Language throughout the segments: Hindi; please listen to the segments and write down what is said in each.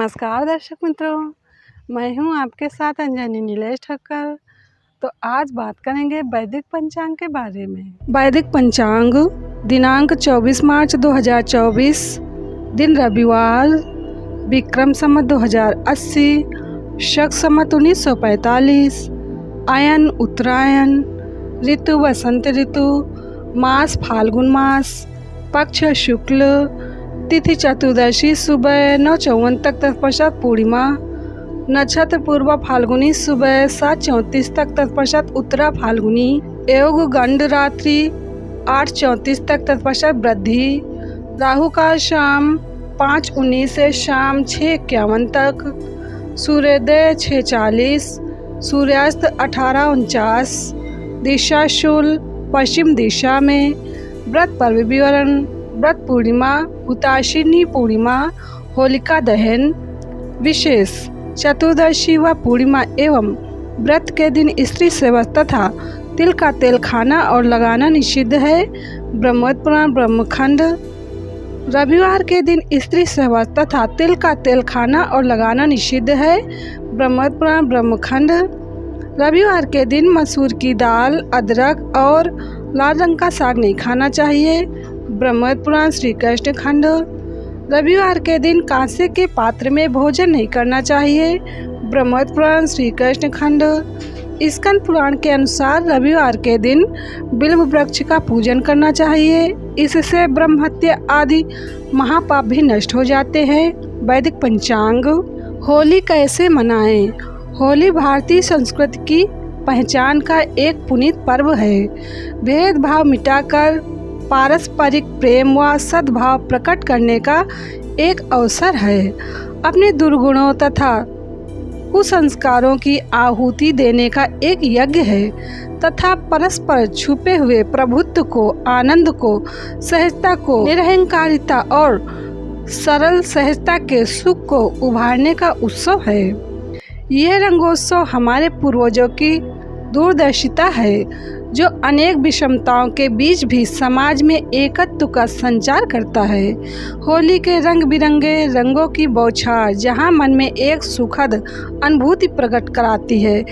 नमस्कार दर्शक मित्रों, मैं हूं आपके साथ अंजनी नीलेश ठक्कर। तो आज बात करेंगे वैदिक पंचांग के बारे में। वैदिक पंचांग दिनांक 24 मार्च 2024, दिन रविवार, विक्रम संवत 2080, शक संवत 1945, अयन उत्तरायण, ऋतु वसंत ऋतु, मास फाल्गुन मास, पक्ष शुक्ल, तिथि चतुर्दशी सुबह 9:54 तक तत्पश्चात पूर्णिमा, नक्षत्र पूर्व फाल्गुनी सुबह 7:34 तक तत्पश्चात उत्तरा फाल्गुनी, योग गंड रात्रि 8:34 तक तत्पश्चात वृद्धि, राहु काल शाम 5:19 से शाम 6:51 तक, सूर्योदय 6:40, सूर्यास्त 18:49, दिशा शूल पश्चिम दिशा में, व्रत पर्व विवरण। व्रत पूर्णिमा, हुताशिनी पूर्णिमा, होलिका दहन। विशेष चतुर्दशी व पूर्णिमा एवं व्रत के दिन स्त्री सेवा तथा तिल का तेल खाना और लगाना निषिद्ध है। ब्रह्मोत्तर पुराण ब्रह्मखंड। रविवार के दिन स्त्री सेवा तथा तिल का तेल खाना और लगाना निषिद्ध है। ब्रह्मोत्तर पुराण ब्रह्मखंड। रविवार के दिन मसूर की दाल, अदरक और लाल रंग का साग नहीं खाना चाहिए। ब्रह्मोत्तर पुराण श्री कृष्ण खंड। रविवार के दिन कांसे के पात्र में भोजन नहीं करना चाहिए। ब्रह्मोत्तर पुराण श्री कृष्ण खंड। स्कंद पुराण के अनुसार रविवार के दिन बिल्व वृक्ष का पूजन करना चाहिए। इससे ब्रह्म हत्या आदि महापाप भी नष्ट हो जाते हैं। वैदिक पंचांग। होली कैसे मनाएं? होली भारतीय संस्कृति की पहचान का एक पुनीत पर्व है। भेदभाव मिटाकर पारस्परिक प्रेम व सद्भाव प्रकट करने का एक अवसर है। अपने दुर्गुणों तथा कुसंस्कारों की आहुति देने का एक यज्ञ है तथा परस्पर छुपे हुए प्रभुत्व को, आनंद को, सहजता को, निरहंकारिता और सरल सहजता के सुख को उभारने का उत्सव है। यह रंगोत्सव हमारे पूर्वजों की दूरदर्शिता है जो अनेक विषमताओं के बीच भी समाज में एकत्व का संचार करता है। होली के रंग बिरंगे रंगों की बौछार जहां मन में एक सुखद अनुभूति प्रकट कराती है,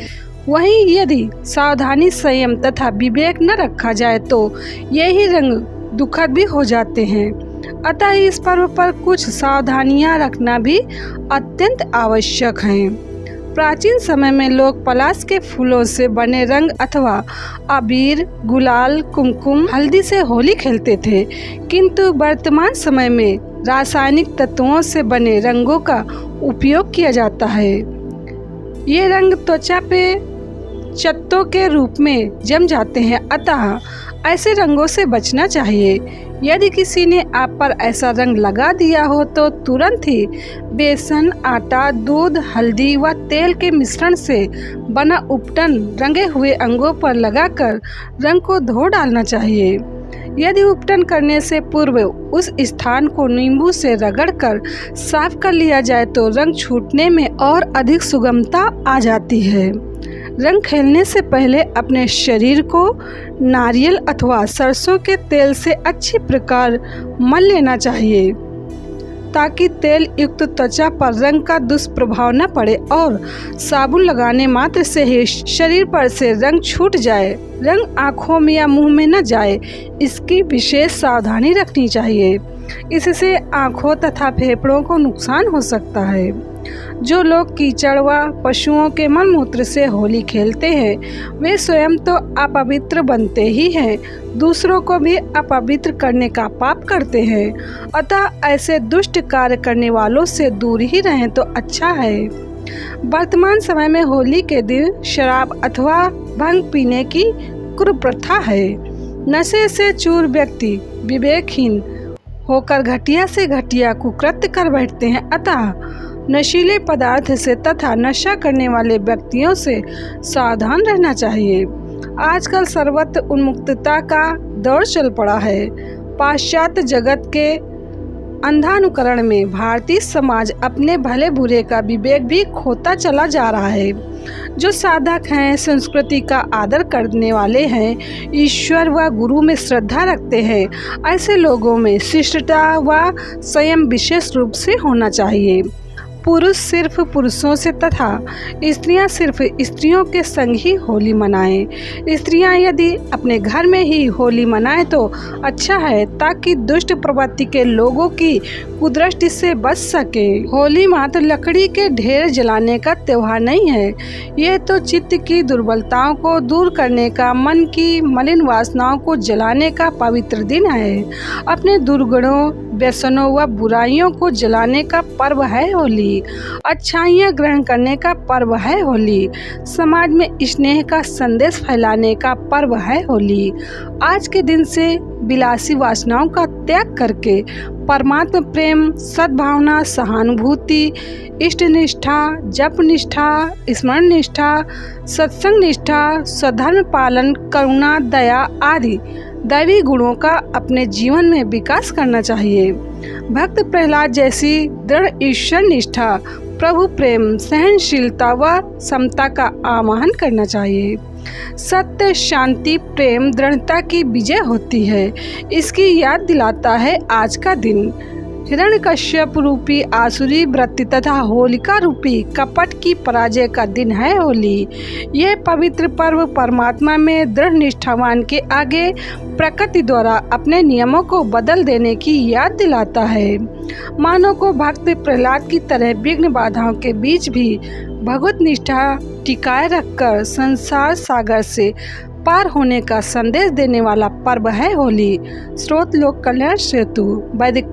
वहीं यदि सावधानी, संयम तथा विवेक न रखा जाए तो यही रंग दुखद भी हो जाते हैं। अतः इस पर्व पर कुछ सावधानियां रखना भी अत्यंत आवश्यक है। प्राचीन समय में लोग पलाश के फूलों से बने रंग अथवा अबीर, गुलाल, कुमकुम, हल्दी से होली खेलते थे, किंतु वर्तमान समय में रासायनिक तत्वों से बने रंगों का उपयोग किया जाता है। ये रंग त्वचा पे चत्तों के रूप में जम जाते हैं, अतः ऐसे रंगों से बचना चाहिए। यदि किसी ने आप पर ऐसा रंग लगा दिया हो तो तुरंत ही बेसन, आटा, दूध, हल्दी व तेल के मिश्रण से बना उपटन रंगे हुए अंगों पर लगाकर रंग को धो डालना चाहिए। यदि उपटन करने से पूर्व उस स्थान को नींबू से रगड़कर साफ कर लिया जाए तो रंग छूटने में और अधिक सुगमता आ जाती है। रंग खेलने से पहले अपने शरीर को नारियल अथवा सरसों के तेल से अच्छी प्रकार मल लेना चाहिए ताकि तेल युक्त त्वचा पर रंग का दुष्प्रभाव न पड़े और साबुन लगाने मात्र से ही शरीर पर से रंग छूट जाए। रंग आँखों में या मुंह में न जाए, इसकी विशेष सावधानी रखनी चाहिए। इससे आँखों तथा फेफड़ों को नुकसान हो सकता है। जो लोग कीचड़ व पशुओं के मलमूत्र से होली खेलते हैं वे स्वयं तो अपवित्र बनते ही हैं, दूसरों को भी अपवित्र करने का पाप करते हैं। अतः ऐसे दुष्ट कार्य करने वालों से दूर ही रहें तो अच्छा है। वर्तमान समय में होली के दिन शराब अथवा भांग पीने की कुप्रथा है। नशे से चूर व्यक्ति विवेकहीन होकर घटिया से घटिया कुकृत्य कर बैठते हैं। अतः नशीले पदार्थ से तथा नशा करने वाले व्यक्तियों से सावधान रहना चाहिए। आजकल सर्वत्र उन्मुक्तता का दौर चल पड़ा है। पाश्चात्य जगत के अंधानुकरण में भारतीय समाज अपने भले बुरे का विवेक भी खोता चला जा रहा है। जो साधक हैं, संस्कृति का आदर करने वाले हैं, ईश्वर व गुरु में श्रद्धा रखते हैं, ऐसे लोगों में शिष्टता व संयम विशेष रूप से होना चाहिए। पुरुष सिर्फ पुरुषों से तथा स्त्रियां सिर्फ स्त्रियों के संग ही होली मनाएं। स्त्रियां यदि अपने घर में ही होली मनाएं तो अच्छा है, ताकि दुष्ट प्रवृत्ति के लोगों की कुदृष्टि से बच सके। होली मात्र लकड़ी के ढेर जलाने का त्योहार नहीं है, यह तो चित्त की दुर्बलताओं को दूर करने का, मन की मलिन वासनाओं को जलाने का पवित्र दिन है। अपने दुर्गुणों, व्यसनों व बुराइयों को जलाने का पर्व है होली। अच्छाइयाँ ग्रहण करने का पर्व है होली। समाज में स्नेह का संदेश फैलाने का पर्व है होली। आज के दिन से विलासी वासनाओं का त्याग करके परमात्मा प्रेम, सद्भावना, सहानुभूति, इष्ट निष्ठा, जप निष्ठा, स्मरण निष्ठा, सत्संग निष्ठा, स्वधर्म पालन, करुणा, दया आदि दैवी गुणों का अपने जीवन में विकास करना चाहिए। भक्त प्रहलाद जैसी दृढ़ ईश्वर निष्ठा, प्रभु प्रेम, सहनशीलता व समता का आह्वान करना चाहिए। सत्य, शांति, प्रेम, दृढ़ता की विजय होती है, इसकी याद दिलाता है आज का दिन। हिरण्यकश्यप रूपी आसुरी वृत्ति तथा होलिका रूपी कपट की पराजय का दिन है होली। यह पवित्र पर्व परमात्मा में दृढ़ निष्ठावान के आगे प्रकृति द्वारा अपने नियमों को बदल देने की याद दिलाता है। मानव को भक्त प्रहलाद की तरह विघ्न बाधाओं के बीच भी भगवत निष्ठा टिकाए रखकर संसार सागर से पार होने का संदेश देने वाला पर्व है होली। स्रोत लोक कल्याण सेतु। वैदिक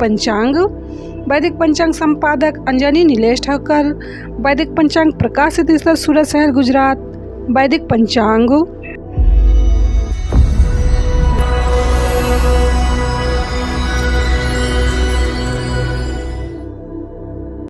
पंचांग संपादक अंजनी नीलेश ठाकर। वैदिक पंचांग प्रकाशित स्थल सूरत शहर गुजरात। वैदिक पंचांग